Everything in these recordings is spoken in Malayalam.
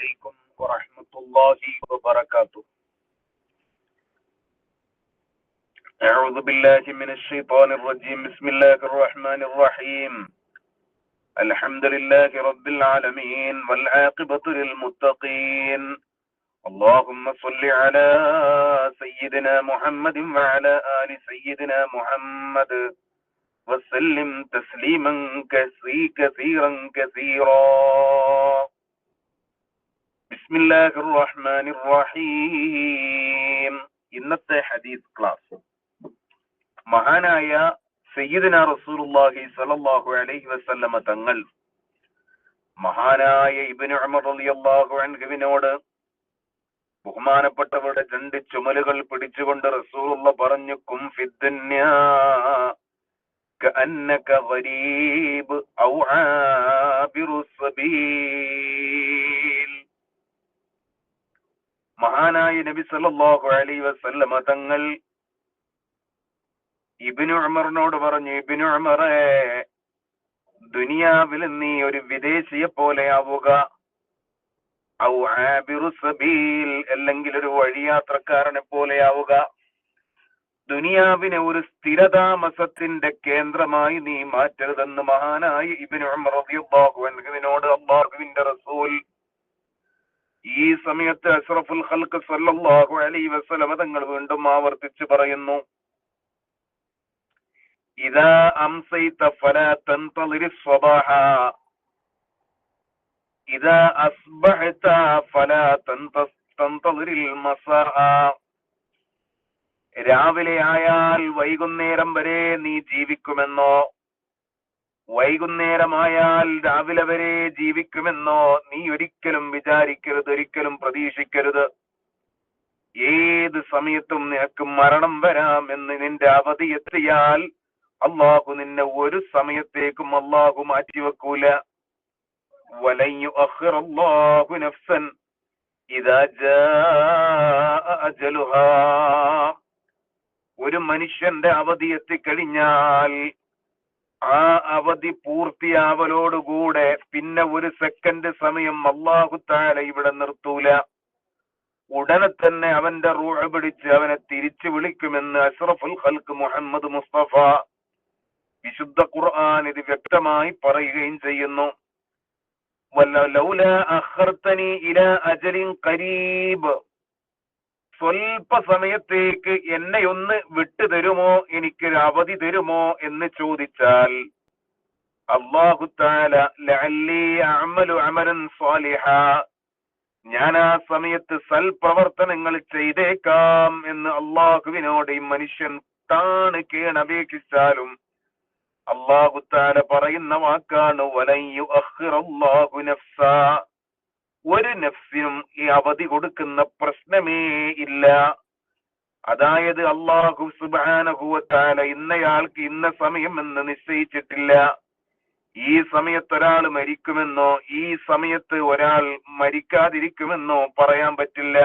عليكم ورحمة الله وبركاته. أعوذ بالله من الشيطان الرجيم. بسم الله الرحمن الرحيم. الحمد لله رب العالمين والعاقبة للمتقين. اللهم صل على سيدنا محمد وعلى آل سيدنا محمد وسلم تسليما كثيرا كثيرا. ബിസ്മില്ലാഹിർ റഹ്മാനിർ റഹീം. ഇന്നത്തെ ഹദീസ് ക്ലാസ് മഹാനായ സയ്യിദുന റസൂലുള്ളാഹി സ്വല്ലല്ലാഹു അലൈഹി വസല്ലമ തങ്ങൾ മഹാനായ ഇബ്നു ഉമർ റളിയല്ലാഹു അൻഹുവിനോട് ബഹുമാനപ്പെട്ടവരുടെ രണ്ട് ചുമലുകൾ പിടിച്ചുകൊണ്ട് റസൂലുള്ളാഹി പറഞ്ഞു, കും ഫിദ്ദുന്യാ കഅന്നക ഗരീബ് ഔ ആബിറു സബീൽ. മഹാനായ നബി സല്ലല്ലാഹു അലൈഹി വസല്ലമ തങ്ങൾ ഇബ്നു ഉമറിനോട് പറഞ്ഞു, ഇബ്നു ഉമറേ, ദുനിയാവിൽ നീ ഒരു വിദേശിയെ പോലെയാവുക, ഔ ആബിറു സബീൽ, അല്ലെങ്കിൽ ഒരു വഴിയാത്രക്കാരനെ പോലെയാവുക. ദുനിയാവിനെ ഒരു സ്ഥിരതാമസത്തിന്റെ കേന്ദ്രമായി നീ മാറ്റരുതെന്ന് മഹാനായ ഇബ്നു ഉമർ റളിയല്ലാഹു അൻഹുവിനോട് അല്ലാഹുവിന്റെ റസൂൽ ഈ സമയത്ത് അഷ്റഫുൽ ഖൽഖ് സല്ലല്ലാഹു അലൈഹി വസല്ലം തങ്ങൾ വീണ്ടും ആവർത്തിച്ച് പറയുന്നു, ഇദാ അംസൈത ഫലാ തൻതളിരി സ്വബാഹ ഇദാ അസ്ബഹത ഫലാ തൻതളിരിൽ മസാഅ. രാവിലെ ആയാൽ വൈകുന്നേരം വരെ നീ ജീവിക്കുമെന്നോ, വൈകുന്നേരമായാൽ രാവിലെ വരെ ജീവിക്കുമെന്നോ നീ ഒരിക്കലും വിചാരിക്കരുത്, ഒരിക്കലും പ്രതീക്ഷിക്കരുത്. ഏത് സമയത്തും നിനക്ക് മരണം വരാം എന്ന് നിന്റെ അവധി എത്തിയാൽ അള്ളാഹു നിന്നെ ഒരു സമയത്തേക്കും അള്ളാഹു മാറ്റിവെക്കൂല. വലൻ യുഅഖിറല്ലാഹു നഫ്സൻ ഇദാ ജാഅ അജലുഹാ. ഒരു മനുഷ്യന്റെ അവധി എത്തിക്കഴിഞ്ഞാൽ ആ അവധി പൂർത്തിയാവലോടുകൂടെ പിന്നെ ഒരു സെക്കൻഡ് സമയം അല്ലാഹു തആല ഇവിടെ നിർത്തൂല. ഉടനെ തന്നെ അവന്റെ റൂഹ് പിടിച്ച് അവനെ തിരിച്ചു വിളിക്കുമെന്ന് അഷ്റഫുൽ ഖൽഖ് മുഹമ്മദ് മുസ്തഫ വിശുദ്ധ ഖുർആൻ ഇത് വ്യക്തമായി പറയുകയും ചെയ്യുന്നു. ലൗലാ അഖർതനി ഇലാ അജലിൻ ഖരീബ്, സ്വൽപ്പ സമയത്തേക്ക് എന്നെ ഒന്ന് വിട്ടു തരുമോ, എനിക്കൊരു അവധി തരുമോ എന്ന് ചോദിച്ചാൽ അല്ലാഹു തആല ലഅല്ലി അഅമലു അമലൻ സ്വാലിഹാ, ഞാൻ ആ സമയത്ത് സൽപ്രവർത്തനങ്ങൾ ചെയ്തേക്കാം എന്ന് അള്ളാഹുവിനോട് ഈ മനുഷ്യൻ കേണപേക്ഷിച്ചാലും അല്ലാഹു തആല പറയുന്ന വാക്കാണ്, വലൻ യുഅഖിറല്ലാഹു നഫ്സാ, ഒരു നഫ്സിനും ഈ അവധി കൊടുക്കുന്ന പ്രശ്നമേ ഇല്ല. അതായത് അല്ലാഹു സുബ്ഹാനഹു വ തആല ഇന്നയാൾക്ക് ഇന്ന സമയം എന്ന് നിശ്ചയിച്ചിട്ടില്ല. ഈ സമയത്ത് ഒരാൾ മരിക്കുമെന്നോ ഈ സമയത്ത് ഒരാൾ മരിക്കാതിരിക്കുമെന്നോ പറയാൻ പറ്റില്ല.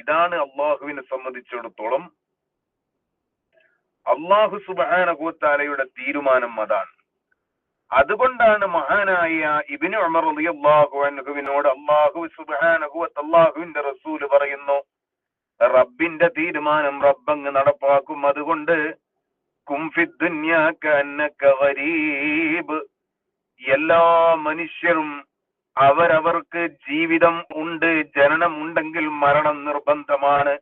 ഇതാണ് അള്ളാഹുവിനെ സംബന്ധിച്ചിടത്തോളം അല്ലാഹു സുബ്ഹാനഹു വ തആലയുടെ തീരുമാനം അതാണ്. അതുകൊണ്ടാണ് മഹാനായ ഇബ്നു ഉമർ റളിയല്ലാഹു അൻഹുവിനോട് അല്ലാഹു സുബ്ഹാനഹു വ തആലാഹുവിന്റെ റസൂൽ പറയുന്നു, റബ്ബിന്റെ തീരുമാനം റബ്ബങ്ങ് നടപ്പാക്കും. അതുകൊണ്ട് കും ഫിദ്ദുന്യാ കഅന്നക ഗരീബ്, എല്ലാ മനുഷ്യരും അവരവർക്ക് ജീവിതം ഉണ്ട്, ജനനം ഉണ്ടെങ്കിൽ മരണം നിർബന്ധമാണ്.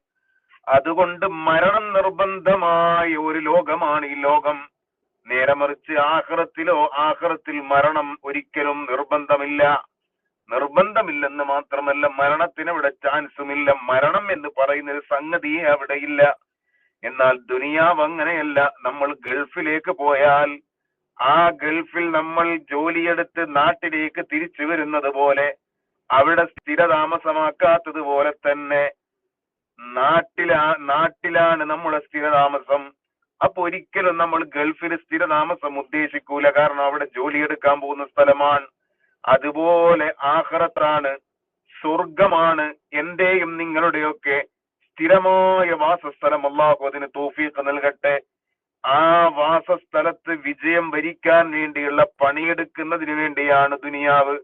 അതുകൊണ്ട് മരണം നിർബന്ധമായ ഒരു ലോകമാണ് ഈ ലോകം. നേരെ മറിച്ച് ആഖിറത്തിൽ മരണം ഒരിക്കലും നിർബന്ധമില്ലെന്ന് മാത്രമല്ല, മരണത്തിന് അവിടെ ചാൻസുമില്ല. മരണം എന്ന് പറയുന്ന ഒരു സംഗതിയെ അവിടെ ഇല്ല. എന്നാൽ ദുനിയാവ് അങ്ങനെയല്ല. നമ്മൾ ഗൾഫിലേക്ക് പോയാൽ ആ ഗൾഫിൽ നമ്മൾ ജോലിയെടുത്ത് നാട്ടിലേക്ക് തിരിച്ചു വരുന്നത് പോലെ, അവിടെ സ്ഥിരതാമസമാക്കാത്തത് പോലെ തന്നെ നാട്ടിലാണ് നമ്മുടെ സ്ഥിരതാമസം. അപ്പൊ ഒരിക്കലും നമ്മൾ ഗൾഫിൽ സ്ഥിരതാമസം ഉദ്ദേശിക്കൂല, കാരണം അവിടെ ജോലിയെടുക്കാൻ പോകുന്ന സ്ഥലമാണ്. അതുപോലെ ആഖിറത്താണ്, സ്വർഗമാണ് എന്റെയും നിങ്ങളുടെയൊക്കെ സ്ഥിരമായ വാസസ്ഥലം. അല്ലാഹു അതിന് തൗഫീഖ് നൽകട്ടെ. ആ വാസസ്ഥലത്ത് വിജയം വരിക്കാൻ വേണ്ടിയുള്ള പണിയെടുക്കുന്നതിന് വേണ്ടിയാണ് ദുനിയാവ്.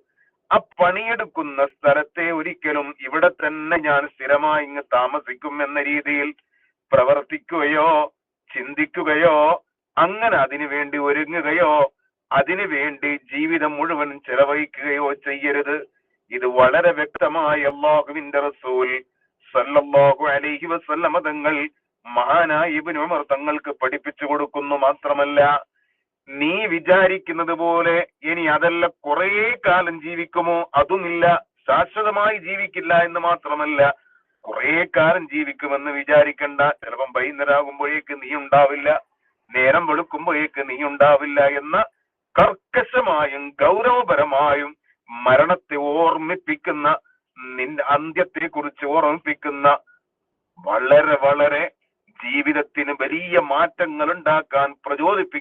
ആ പണിയെടുക്കുന്ന സ്ഥലത്തെ ഒരിക്കലും ഇവിടെ തന്നെ ഞാൻ സ്ഥിരമായി ഇങ്ങ് താമസിക്കും എന്ന രീതിയിൽ പ്രവർത്തിക്കുകയോ ചിന്തിക്കുകയോ അങ്ങനെ അതിനു വേണ്ടി ഒരുങ്ങുകയോ അതിനു വേണ്ടി ജീവിതം മുഴുവൻ ചെലവഴിക്കുകയോ ചെയ്യരുത്. ഇത് വളരെ വ്യക്തമായി അല്ലാഹുവിന്റെ റസൂൽ സല്ലല്ലാഹു അലൈഹി വസല്ലമ തങ്ങൾ മഹാനായ ഇബ്നു ഉമർ തങ്ങൾക്ക് പഠിപ്പിച്ചു കൊടുക്കുന്നു. മാത്രമല്ല, നീ വിചാരിക്കുന്നത് പോലെ ഇനി അതല്ല കുറെ കാലം ജീവിക്കുമോ? അതുമില്ല. ശാശ്വതമായി ജീവിക്കില്ല എന്ന് മാത്രമല്ല, കുറെ കാലം ജീവിക്കുമെന്ന് വിചാരിക്കണ്ട. ചിലപ്പം വൈകുന്നേരമാകുമ്പോഴേക്ക് നീ ഉണ്ടാവില്ല, നേരം വെളുക്കുമ്പോഴേക്ക് നീ ഉണ്ടാവില്ല എന്ന കർക്കശമായും ഗൗരവപരമായും മരണത്തെ ഓർമ്മിപ്പിക്കുന്ന, നിന്റെ അന്ത്യത്തെ കുറിച്ച് ഓർമ്മിപ്പിക്കുന്ന, വളരെ വളരെ ജീവിതത്തിന് വലിയ മാറ്റങ്ങൾ ഉണ്ടാക്കാൻ പ്രചോദിപ്പിക്കുന്ന